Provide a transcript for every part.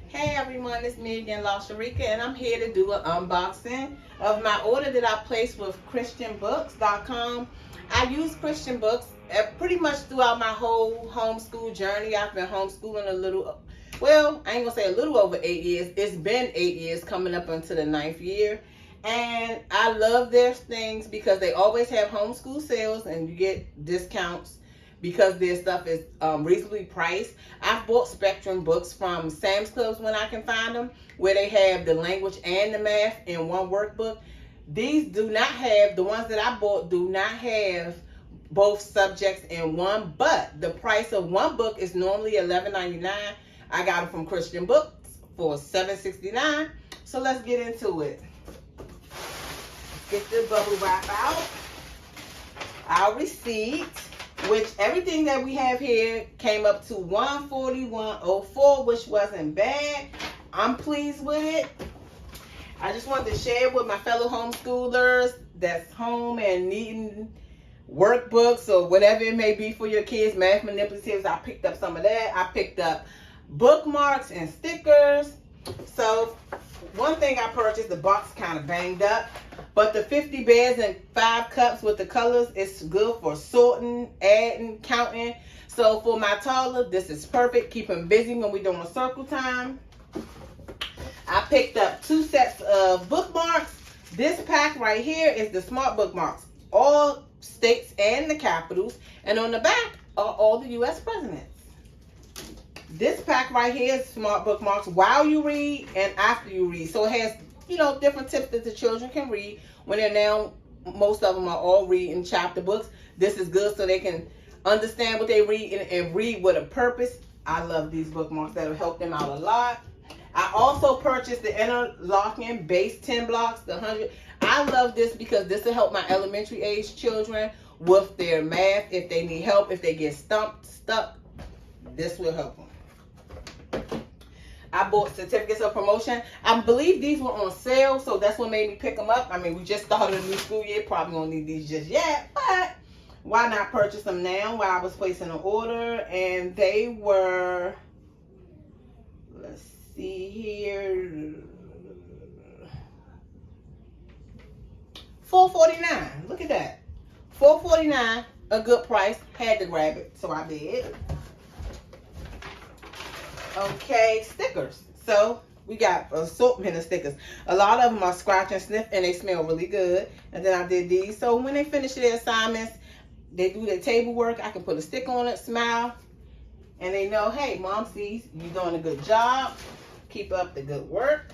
Hey everyone, it's me again, LaSharika, and I'm here to do an unboxing of my order that I placed with Christianbooks.com. I use Christianbooks pretty much throughout my whole homeschool journey. I've been homeschooling I ain't gonna say a little over 8 years. It's been 8 years, coming up into the 9th year. And I love their things because they always have homeschool sales and you get discounts because their stuff is reasonably priced. I've bought Spectrum books from Sam's Clubs when I can find them, where they have the language and the math in one workbook. These do not have, the ones that I bought do not have both subjects in one, but the price of one book is normally $11.99. I got them from Christian Books for $7.69. So let's get into it. Get the bubble wrap out. Our receipt, which everything that we have here came up to $141.04, which wasn't bad. I'm pleased with it. I just wanted to share with my fellow homeschoolers that's home and needing workbooks or whatever it may be for your kids, math manipulatives. I picked up some of that. I picked up bookmarks and stickers. So one thing I purchased, the box kind of banged up, but the 50 bears and 5 cups with the colors is good for sorting, adding, counting. So for my toddler, this is perfect. Keep him busy when we're doing circle time. I picked up 2 sets of bookmarks. This pack right here is the smart bookmarks, all states and the capitals, and on the back are all the U.S. presidents. This pack right here is smart bookmarks while you read and after you read. So it has, different tips that the children can read when they're now, most of them are all reading chapter books. This is good so they can understand what they read and read with a purpose. I love these bookmarks. That'll help them out a lot. I also purchased the interlocking base 10 blocks, the 100. I love this because this will help my elementary age children with their math. If they need help, if they get stuck, this will help them. I bought certificates of promotion. I believe these were on sale, so that's what made me pick them up. I mean, we just started a new school year. Probably don't need these just yet, but why not purchase them now while I was placing an order? And they were, let's see here, $4.49. Look at that. $4.49, a good price. Had to grab it, so I did. Okay, stickers. So we got an assortment of stickers. A lot of them are scratch and sniff and they smell really good. And then I did these. So when they finish their assignments, they do their table work, I can put a sticker on it, smile, and they know, hey, mom sees you're doing a good job. Keep up the good work.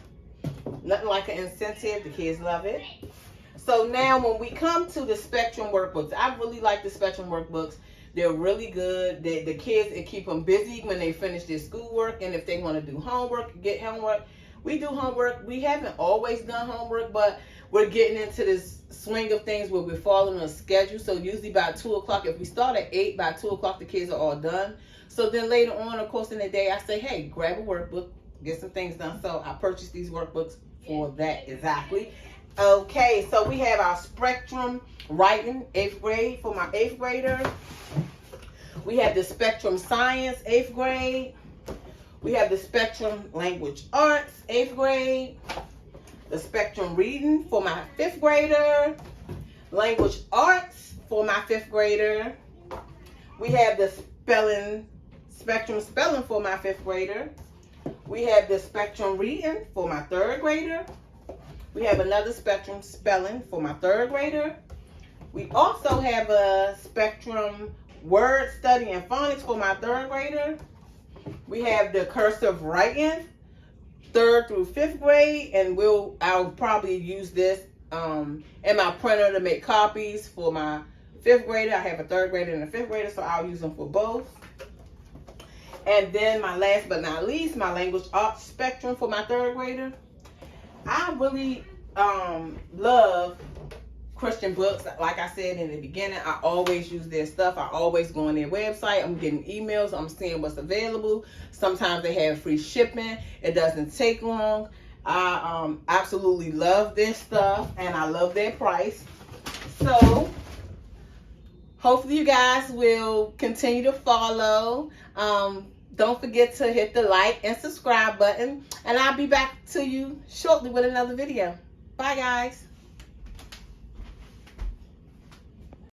Nothing like an incentive. The kids love it. So now when we come to the Spectrum Workbooks, I really like the Spectrum Workbooks. They're really good. The kids, it keep them busy when they finish their schoolwork. And if they want to do homework, get homework. We do homework. We haven't always done homework, but we're getting into this swing of things where we're following a schedule. So usually by 2 o'clock, if we start at 8, by 2 o'clock, the kids are all done. So then later on, of course, in the day, I say, hey, grab a workbook, get some things done. So I purchased these workbooks for that exactly. Okay, so we have our Spectrum Writing, 8th grade, for my 8th grader. We have the Spectrum Science, 8th grade. We have the Spectrum Language Arts, 8th grade. The Spectrum Reading for my 5th grader. Language Arts for my 5th grader. We have the Spectrum Spelling for my 5th grader. We have the Spectrum Reading for my 3rd grader. We have another Spectrum Spelling for my 3rd grader. We also have a Spectrum Word Study and Phonics for my 3rd grader. We have the Cursive Writing, 3rd through 5th grade, and I'll probably use this in my printer to make copies for my 5th grader. I have a 3rd grader and a 5th grader, so I'll use them for both. And then my last but not least, my Language Arts Spectrum for my 3rd grader. I really love Christian Books. Like I said in the beginning, I always use their stuff. I always go on their website. I'm getting emails. I'm seeing what's available. Sometimes they have free shipping. It doesn't take long. I absolutely love their stuff and I love their price. So hopefully you guys will continue to follow. Don't forget to hit the like and subscribe button. And I'll be back to you shortly with another video. Bye, guys.